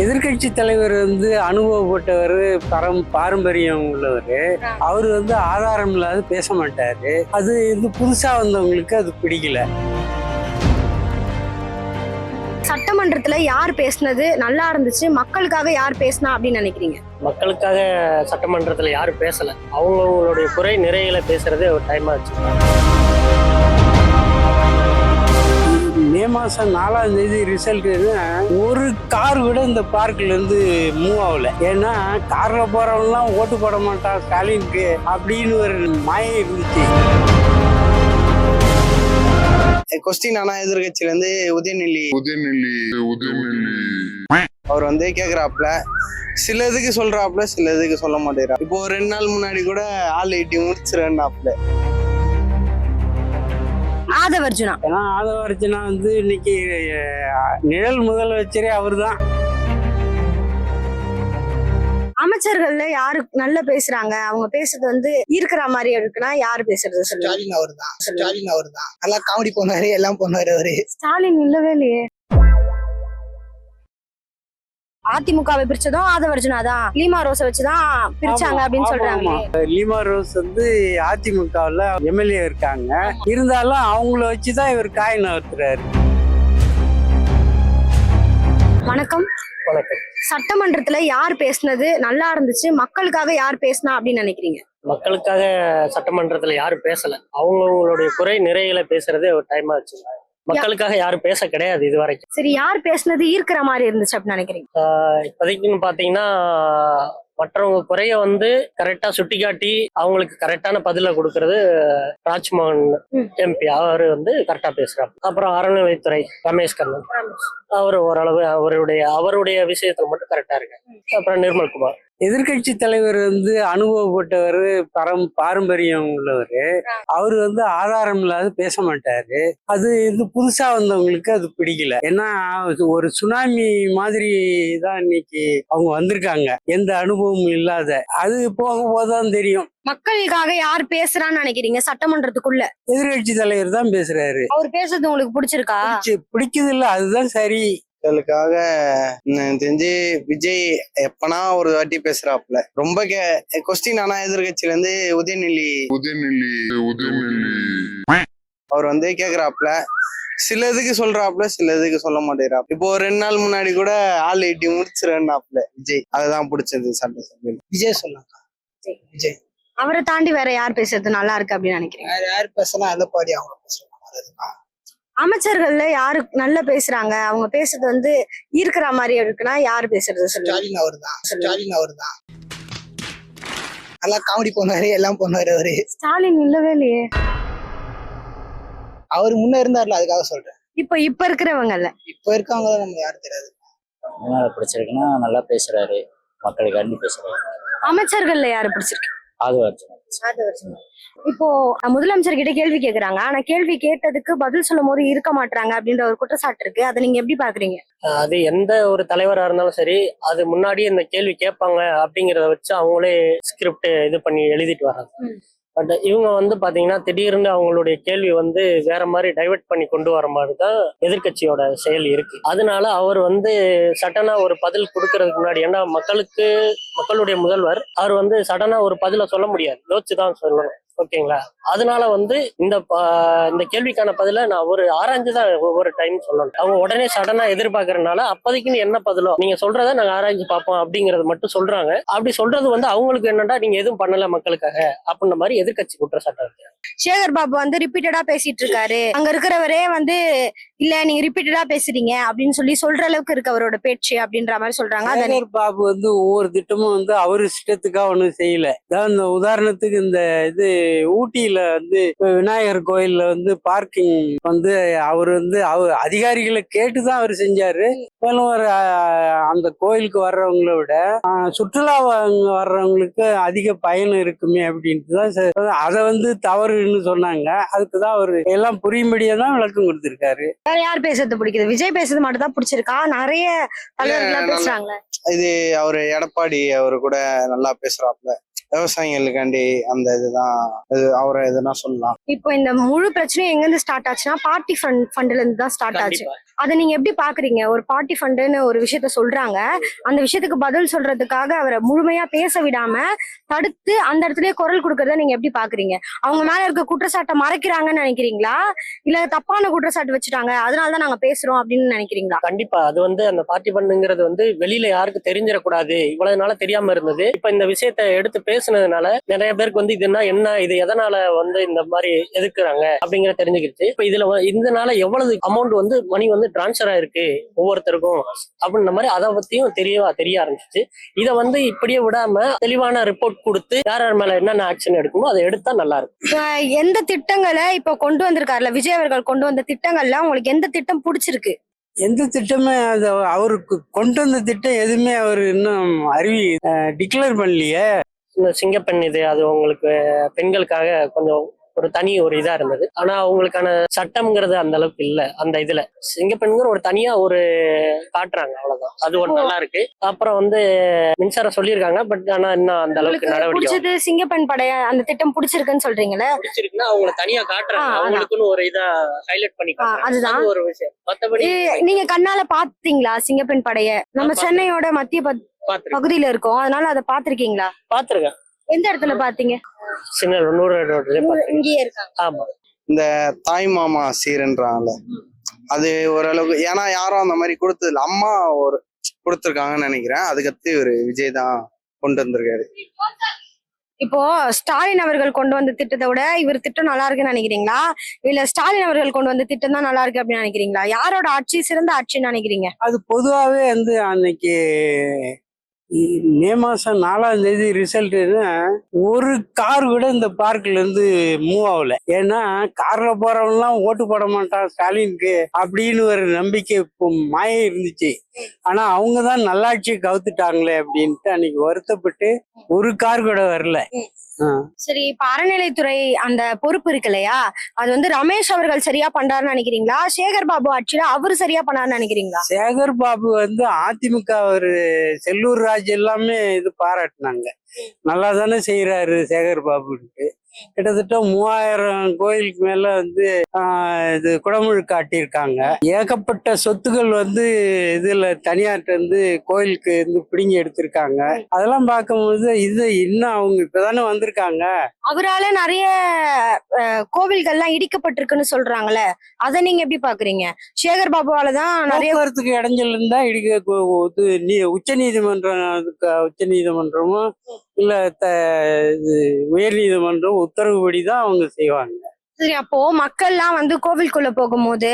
எதிர்கட்சி தலைவர் அனுபவப்பட்டவர், பாரம்பரியம் உள்ளவர். அவர் ஆதாரம் இல்லாத பேச மாட்டாரு. அது புதுசா வந்தவங்களுக்கு அது பிடிக்கல. சட்டமன்றத்துல யார் பேசுனது நல்லா இருந்துச்சு, மக்களுக்காக யார் பேசினா அப்படின்னு நினைக்கிறீங்க? மக்களுக்காக சட்டமன்றத்துல யாரும் பேசல. அவங்களுடைய குறை நிறைகளை பேசுறதே ஒரு டைம் ஆச்சு. மே மாசம் 4ஆம் தேதி ரிசல்ட் ஒரு கார் கூட இந்த பார்க்ல இருந்து மூவ் ஆகல. ஏன்னா கார்ல போறவங்கலாம் ஓட்டு போட மாட்டான் ஸ்டாலினுக்கு அப்படின்னு ஒரு மாயை இருந்துச்சு. கொஸ்டின் ஆனா எதிர்கட்சியில இருந்து உதயநிதி அவர் கேக்குறாப்ல, சில இதுக்கு சொல்றாப்ல, சில இதுக்கு சொல்ல மாட்டேறா. இப்போ 2 நாள் முன்னாடி கூட ஆள் ஈட்டி முடிச்சிருந்தாப்ல. ஆதவர்ஜுனா ஏன்னா ஆதவர்ஜுனா இன்னைக்கு நிழல் முதலமைச்சரே அவர் தான். அமைச்சர்கள்ல யாரு நல்லா பேசுறாங்க, அவங்க பேசுறது ஈர்க்கிற மாதிரி இருக்குன்னா யாரு பேசுறது? ஸ்டாலின் அவர் தான் நல்லா காமெடி பண்ணாரு, எல்லாம் பண்ணாரு அவரு. ஸ்டாலின் இல்லவே இல்லையே. அதிமுகவை பிரிச்சதும் ஆதவர்ஜுனா தான், லீமா ரோஸை வச்சுதான் பிரிச்சாங்க அப்படின்னு சொல்றாங்க. லீமா ரோஸ் அதிமுகவுல எம்எல்ஏ இருக்காங்க. இருந்தாலும் அவங்கள வச்சுதான் இவர் காய் நகர்த்துறாரு. வணக்கம். வணக்கம். சட்டமன்றத்துல யார் பேசுனது நல்லா இருந்துச்சு, மக்களுக்காக யார் பேசினா அப்படின்னு நினைக்கிறீங்க? மக்களுக்காக சட்டமன்றத்துல யாரும் பேசல. அவங்களுடைய குறை நிறைகளை பேசுறதே ஒரு டைம் ஆச்சு. மக்களுக்காக யாரும் பேச கிடையாது இது வரைக்கும். சரி, யார் பேசுனது ஈர்க்கிற மாதிரி இருந்துச்சு அப்படின்னு நினைக்கிறீங்க? இப்போதைக்குன்னு பாத்தீங்கன்னா மற்றவங்க குறைய கரெக்டா சுட்டிக்காட்டி அவங்களுக்கு கரெக்டான பதில கொடுக்கறது ராஜ்மோகன் எம்பி. அவரு கரெக்டா பேசுறாரு. அப்புறம் அறநிலைத்துறை ரமேஷ் கண்ணன், அவரு ஓரளவு அவருடைய விஷயத்துல மட்டும் கரெக்டா இருக்கு. அப்புறம் நிர்மல்குமார். எதிர்கட்சி தலைவர் அனுபவப்பட்டவர், பாரம்பரியம் உள்ளவர். அவரு ஆதாரம் இல்லாத பேச மாட்டாரு. அது புதுசா வந்தவங்களுக்கு அது பிடிக்கல. ஏன்னா ஒரு சுனாமி மாதிரி தான் இன்னைக்கு அவங்க வந்திருக்காங்க, எந்த அனுபவமும் இல்லாத. அது போக போதான் தெரியும். மக்களுக்காக யார் பேசுறான்னு நினைக்கிறீங்க சட்டமன்றத்துக்குள்ள? எதிர்கட்சி தலைவர் தான் பேசுறாரு. அவர் பேசுறது உங்களுக்கு பிடிச்சிருக்கா? பிடிக்குது இல்ல, அதுதான் சரி. மக்களுக்காக தெரிஞ்சு விஜய் எப்பனா ஒரு வாட்டி பேசுறாப்ல. ரொம்ப கொஸ்டின் ஆனா எதிர்கட்சியில இருந்து உதயநிதி அவர் கேக்குறாப்ல, சில இதுக்கு சொல்றாப்ல, சில இதுக்கு சொல்ல மாட்டேறாப்ல. இப்போ 2 நாள் முன்னாடி கூட ஆள் ஈட்டி முடிச்சிருந்தாப்ல விஜய். அதுதான் பிடிச்சது சட்டசபையில். விஜய் சொன்னாங்க. விஜய் அவரை தாண்டி வேற யார் பேசுறது நல்லா இருக்கு அப்படின்னு நினைக்கிறீங்க? யார் பேசினா எடப்பாடி அவங்க பேசுறாங்க. அமைச்சர்கள்ல யாரு நல்லா பேசுறாங்க, அவங்க பேசுறது ஈர்க்கிற மாதிரி இருக்குன்னா யாரு பேசுறது? ஸ்டாலின் அவர் தான் நல்லா காமெடி பண்ணாரு, எல்லாம் பண்ணாரு அவரு. ஸ்டாலின் இல்லவே இல்லையே. அவரு முன்ன இருந்தாருல, அதுக்காக சொல்றேன். இப்ப இருக்கிறவங்கல்ல, இப்ப இருக்கவங்க நம்ம யாரும் தெரியாது. பிடிச்சிருக்குன்னா நல்லா பேசுறாரு, மக்களுக்காண்டி பேசுறாரு. அமைச்சர்கள்ல யாரு பிடிச்சிருக்கு? ஆதவர்ஜுனா. இப்போ முதலமைச்சர் கிட்ட கேள்வி கேக்குறாங்க, ஆனா கேள்வி கேட்டதுக்கு பதில் சொல்லும் போது இருக்க மாட்டாங்க அப்படின்ற ஒரு குற்றச்சாட்டு இருக்கு. அதை நீங்க எப்படி பாக்குறீங்க? அது எந்த ஒரு தலைவரா இருந்தாலும் சரி, அது முன்னாடியே இந்த கேள்வி கேட்பாங்க அப்படிங்கிறத வச்சு அவங்களே ஸ்கிரிப்ட் இது பண்ணி எழுதிட்டு வர்றாங்க. பட் இவங்க பாத்தீங்கன்னா திடீர்னு அவங்களுடைய கேள்வி வேற மாதிரி டைவெர்ட் பண்ணி கொண்டு வர மாதிரி தான் எதிர்கட்சியோட செயல் இருக்கு. அதனால அவர் சடனா ஒரு பதில் கொடுக்கறதுக்கு முன்னாடி, ஏன்னா மக்களுடைய முதல்வர் அவர் சடனா ஒரு பதில சொல்ல முடியாது, யோசிச்சுதான் சொல்லணும். ஓகேங்களா? அதனால இந்த கேள்விக்கான பதில நான் ஒரு ஆராய்ஞ்சுதான் ஒவ்வொரு டைம் சொல்லணும். அவங்க உடனே சடனா எதிர்பார்க்கறதுனால அப்போதைக்குன்னு என்ன பதிலோ நீங்க சொல்றத நாங்க ஆராய்ஞ்சு பார்ப்போம் அப்படிங்கறது மட்டும் சொல்றாங்க. அப்படி சொல்றது அவங்களுக்கு என்னடா நீங்க எதுவும் பண்ணல மக்களுக்காக அப்படின்ற மாதிரி எதிர்கட்சி குற்றச்சாட்டு இருக்கு. சேகர் பாபு ரிப்பீட்டடா பேசிட்டு இருக்காரு. அங்க இருக்கிறவரே இல்ல நீங்க ரிப்பீட்டடா பேசுறீங்க அப்படின்னு சொல்ற அளவுக்கு இருக்கு அவரோட பேச்சு அப்படின்ற மாதிரி சொல்றாங்க. சேகர் பாபு ஒவ்வொரு திட்டமும் அவரு இஷ்டத்துக்காக ஒண்ணும் செய்யல. இந்த உதாரணத்துக்கு இந்த ஊட்டியில விநாயகர் கோயில்ல பார்க்கிங் அவரு அவர் அதிகாரிகளை கேட்டுதான் அவர் செஞ்சாரு. மேலும் அந்த கோயிலுக்கு வர்றவங்களை விட சுற்றுலா வர்றவங்களுக்கு அதிக பயன் இருக்குமே அப்படின்ட்டு தான் அதை தவறுன்னு சொன்னாங்க. அதுக்குதான் அவரு எல்லாம் புரியும்படியா தான் விளக்கம் கொடுத்திருக்காரு. வேற யார் பேசுறது பிடிக்குது? விஜய் பேசுறது மட்டும் தான் பிடிச்சிருக்கா? நிறைய தலைவர்களா பேசுறாங்களே. இது அவரு எடப்பாடி அவரு கூட நல்லா பேசுறாப்ல. விவசாயிகளுக்காண்டி அந்த இதுதான் அவரை எதுனா சொல்லலாம். இப்போ இந்த முழு பிரச்சனையும் எங்க இருந்து ஸ்டார்ட் ஆச்சுன்னா பார்ட்டி ஃபண்ட்ல இருந்து தான் ஸ்டார்ட் ஆச்சு. கண்டிப்பா. அதை நீங்க எப்படி பாக்குறீங்க? ஒரு பார்ட்டி ஃபண்டுன்னு ஒரு விஷயத்த சொல்றாங்க, அந்த விஷயத்துக்கு பதில் சொல்றதுக்காக அவரை முழுமையா பேச விடாம தடுத்து அந்த இடத்துலயே குரல் கொடுக்கறத நீங்க எப்படி பாக்குறீங்க? அவங்க மேல இருக்க குற்றச்சாட்டை மறைக்கிறாங்கன்னு நினைக்கிறீங்களா, இல்ல தப்பான குற்றச்சாட்டு வச்சுட்டாங்க அதனாலதான் நாங்க பேசுறோம் அப்படின்னு நினைக்கிறீங்களா? கண்டிப்பா அது வந்து அந்த பார்ட்டி பண்ணுங்கிறது வந்து வெளியில யாருக்கு தெரிஞ்சிடக்கூடாது, இவ்வளவு நாள தெரியாம இருந்தது. இப்ப இந்த விஷயத்த எடுத்து பேசுனதுனால நிறைய பேருக்கு வந்து இதுனா என்ன, இது எதனால வந்து இந்த மாதிரி எதுக்குறாங்க அப்படிங்கறத தெரிஞ்சுக்கிடுச்சு. இப்ப இதுல இதனால எவ்வளவு அமௌண்ட் வந்து மணி வந்து டிரான்ஸ்ஃபர் ஆயிருக்கு ஒவ்வொருத்தருக்கும் அப்படின்ற மாதிரி அதை பத்தியும் தெரிய ஆரம்பிச்சிச்சு. இதை வந்து இப்படியே விடாம தெளிவான ரிப்போர்ட் கொடுத்து யார் யார் மேல என்னென்ன ஆக்ஷன் எடுக்குமோ அதை எடுத்தா நல்லா இருக்கும். எந்த திட்டங்களை இப்ப கொண்டு வந்திருக்காருல விஜய் அவர்கள், கொண்டு வந்த திட்டங்கள்ல உங்களுக்கு எந்த திட்டம் பிடிச்சிருக்கு? எந்த திட்டமே அது அவருக்கு கொண்டு வந்த திட்டம் எதுவுமே அவர் இன்னும் டிக்ளேர் பண்ணலையே. இந்த சிங்கப்பெண் இது அது உங்களுக்கு பெண்களுக்காக கொஞ்சம் ஒரு தனி ஒரு இதா இருந்தது. ஆனா அவங்களுக்கான சட்டம்ங்கிறது அந்த அளவுக்கு இல்ல. அந்த இதுல சிங்கப்பெண்கிற ஒரு தனியா ஒரு காட்டுறாங்க, அவ்வளவுதான். அது ஒரு நல்லா இருக்கு. அப்புறம் வந்து மின்சாரம் சொல்லியிருக்காங்க, பட் ஆனா இன்னும் அந்த அளவுக்கு நடவடிக்கை. பிடிச்சது சிங்கப்பெண் படைய அந்த திட்டம் பிடிச்சிருக்குன்னு சொல்றீங்களே, பிடிச்சிருக்குன்னா அவங்களை தனியா காட்டுறாங்க, அவங்களுக்குன்னு ஒரு இதா ஹைலைட் பண்ணி அதுதான் ஒரு விஷயம். மத்தபடி நீங்க கண்ணால பாத்தீங்களா சிங்கப்பெண் படைய? நம்ம சென்னையோட மத்திய பகுதியில இருக்கோம், அதனால அதை பாத்திருக்கீங்களா? பாத்துருக்கேன். எந்த இடத்துல பாத்தீங்க? சின்ன 100 இங்கேயே இருக்காங்க. ஆமா. இந்த தாய் மாமா சீருன்றாங்கல்ல, அது ஓரளவுக்கு, ஏன்னா யாரும் அந்த மாதிரி கொடுத்ததில்ல. அம்மா ஒரு கொடுத்துருக்காங்கன்னு நினைக்கிறேன். அதுக்கடுத்து இவரு விஜய் தான் கொண்டு வந்திருக்காரு. இப்போ ஸ்டாலின் அவர்கள் கொண்டு வந்த திட்டத்தை விட இவர் திட்டம் நல்லா இருக்குன்னு நினைக்கிறீங்களா, இல்ல ஸ்டாலின் அவர்கள் கொண்டு வந்த திட்டம் தான் நல்லா இருக்கு அப்படின்னு நினைக்கிறீங்களா? யாரோட ஆட்சி சிறந்த ஆட்சின்னு நினைக்கிறீங்க? அது பொதுவாகவே வந்து அன்னைக்கு மே மாசம் 4ஆம் தேதி ரிசல்ட்னா ஒரு கார் கூட இந்த பார்க்ல இருந்து மூவ் ஆகல. ஏன்னா கார்ல போறவன்லாம் ஓட்டு போட மாட்டான் ஸ்டாலினுக்கு அப்படின்னு ஒரு நம்பிக்கை இப்போ மாய இருந்துச்சு. ஆனா அவங்கதான் நல்லாட்சியை கவுத்துட்டாங்களே அப்படின்ட்டு அன்னைக்கு வருத்தப்பட்டு ஒரு கார் கூட வரல. சரி, இப்ப அறநிலைத்துறை அந்த பொறுப்பு இருக்கு இல்லையா, அது வந்து ரமேஷ் அவர்கள் சரியா பண்றாருன்னு நினைக்கிறீங்களா, சேகர் பாபு ஆட்சியில அவரு சரியா பண்ணாருன்னு நினைக்கிறீங்களா? சேகர் பாபு வந்து அதிமுக ஒரு செல்லூர் ராஜ் எல்லாமே இது பாராட்டினாங்க, நல்லா தானே செய்யறாரு சேகர் பாபுன்ட்டு. கிட்டத்தட்ட 3000 கோயிலுக்கு மேல வந்து இது குடமுழு காட்டியிருக்காங்க. ஏகப்பட்ட சொத்துக்கள் வந்து இதுல தனியார்ட்ட வந்து கோயிலுக்கு வந்து பிடிங்கி எடுத்திருக்காங்க. அதெல்லாம் பார்க்கும்போது இது இன்னும் அவங்க இப்பதானே வந்திருக்காங்க. அவரால நிறைய கோவில்கள்லாம் இடிக்கப்பட்டிருக்குன்னு சொல்றாங்கல்ல, அதை நீங்க எப்படி பாக்குறீங்க? சேகர் பாபுவாலதான் நிறைய போக்குவரத்துக்கு இடைஞ்சல் இருந்தா உச்ச நீதிமன்றமும் இல்ல உயர் நீதிமன்றம் உத்தரவுபடிதான் அவங்க செய்வாங்க. சரி, அப்போ மக்கள்லாம் வந்து கோவிலுக்குள்ள போகும்போது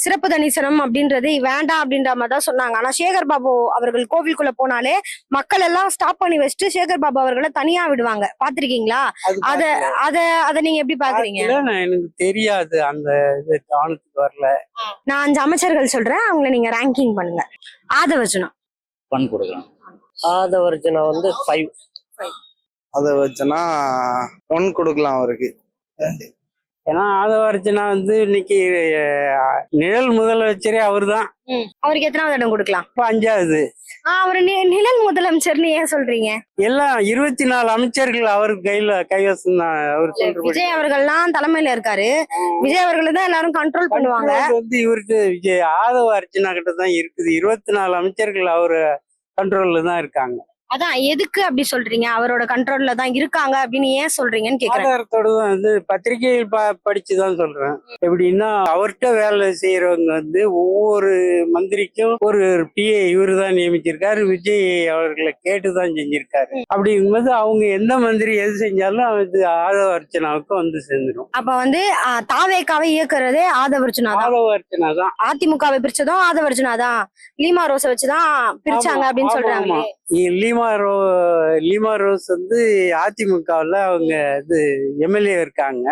சிறப்பு தரிசனம் அப்படின்றது வேண்டாம் அப்படின்ற மாதிரி தான் சொன்னாங்க. ஆனா சேகர் பாபு அவர்கள் கோவிலுக்குள்ள போனாலே மக்கள் எல்லாம் ஸ்டாப் பண்ணி வச்சுட்டு சேகர் பாபு அவர்களை தனியா விடுவாங்க, பாத்திருக்கீங்களா? அத அத அத நீங்க எப்படி பாக்குறீங்க? எனக்கு தெரியாது, அந்த இது கவனத்துக்கு வரல. நான் 5 அமைச்சர்கள் சொல்றேன், அவங்களை நீங்க ரேங்கிங் பண்ணுங்க. ஆதவர்ஜுனா 1 கொடுக்கலாம். ஆதவர்ஜுனா வந்து 5. அதை வச்சுன்னா 1 கொடுக்கலாம் அவருக்கு. ஏன்னா ஆதவர்ஜுனா வந்து இன்னைக்கு நிழல் முதலமைச்சரே அவரு தான். அவருக்கு எத்தனாவது இடம் கொடுக்கலாம்? 5வது. அவரு நிழல் முதலமைச்சர்னு ஏன் சொல்றீங்க? எல்லாம் 24 அமைச்சர்கள் அவருக்கு கைவசம் தான். அவர் சொல்ற விஜய் அவர்கள்லாம் தலைமையில இருக்காரு, விஜய் அவர்கள் தான் எல்லாரும் கண்ட்ரோல் பண்ணுவாங்க. வந்து இவருக்கு விஜய் ஆதவர்ஜுனா கிட்ட தான் இருக்குது. 24 அமைச்சர்கள் அவரு கண்ட்ரோல்ல தான் இருக்காங்க. அதான் எதுக்கு அப்படி சொல்றீங்க, அவரோட கண்ட்ரோல்ல தான் இருக்காங்க அப்படின்னு ஏன் சொல்றீங்கன்னு கேக்குறேன். ஆதாரத்தோட வந்து பத்திரிகையில் படிச்சுதான் சொல்றேன். எப்படின்னா அவர்கிட்ட வேலை செய்யறவங்க வந்து ஒவ்வொரு மந்திரிக்கும் ஒரு PA இவரு தான் நியமிச்சிருக்காரு, விஜய் அவர்களை கேட்டுதான் செஞ்சிருக்காரு. அப்படிங்கும்போது அவங்க எந்த மந்திரி எது செஞ்சாலும் அது ஆதவர்ஜுனாவுக்கு வந்து சேர்ந்துடும். அப்ப வந்து தாவேக்காவை இயக்குறதே ஆதவர்ஜுனா தான். ஆதவர்ஜுனா தான். அதிமுகவை பிரிச்சதும் ஆதவர்ஜுனா தான். லீமா ரோஸை வச்சுதான் பிரிச்சாங்க அப்படின்னு சொல்றாங்க. லீமா ரோஸ் வந்து அதிமுகவில் அவங்க இது MLA இருக்காங்க.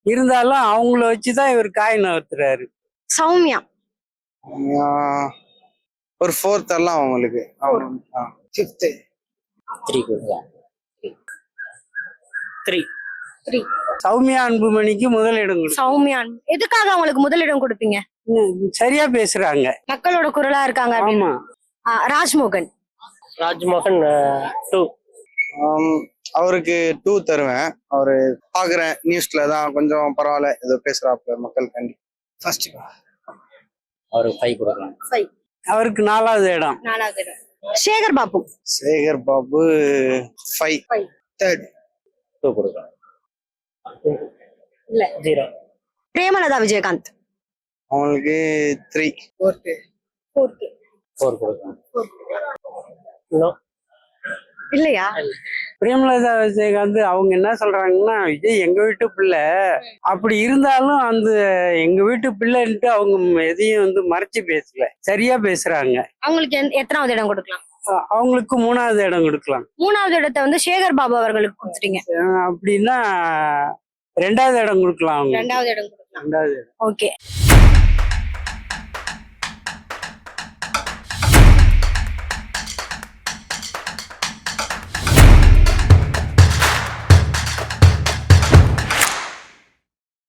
இருந்தாலும் அவங்கள வச்சுதான் இவர் காய் நகர்த்துறாரு. சௌமியா ஒரு 4th எல்லாம் அவங்களுக்கு. 5th 3 கொடுக்கலாம். 3. சௌமியா அன்புமணிக்கு முதலிடம் கொடுக்கும். சௌமியா எதுக்காக அவங்களுக்கு முதலிடம் கொடுப்பீங்க? சரியா பேசுறாங்க, மக்களோட குரலா இருக்காங்க அப்படின்னு. ராஜ்மோகன் 2. அவருக்கு 2 தருவேன். அவரு பாக்குறேன் நியூஸ்ல தான் கொஞ்சம் பரவாயில்ல ஏதோ பேசுறாப்புல மக்களுக்காண்டி. ஃபர்ஸ்ட் அவருக்கு 5 கொடுக்கலாம். அவருக்கு 4வது இடம். சேகர் பாபு சேகர் பாபு 5. தேர்ட் 2 கொடுக்கலாம். இல்ல 0. பிரேமலதா விஜயகாந்த் அவங்களுக்கு 3. 4 கொடுக்கலாம். No. இல்லையா? பிரேமலதா விஜயகாந்த் அவங்க என்ன சொல்றாங்கன்னா, விஜய் எங்க வீட்டு பிள்ளை, அப்படி இருந்தாலும் அந்த எங்க வீட்டு பிள்ளைன்ட்டு அவங்க எதையும் வந்து மறைச்சு பேசல, சரியா பேசுறாங்க. அவங்களுக்கு எத்தனாவது இடம் கொடுக்கலாம்? அவங்களுக்கு 3வது இடம் கொடுக்கலாம். 3வது இடத்தை வந்து சேகர் பாபு அவர்களுக்கு கொடுத்துட்டீங்க. அப்படின்னா 2வது இடம் கொடுக்கலாம் அவங்க. 2வது இடம் கொடுக்கலாம். 2வது இடம். ஓகே.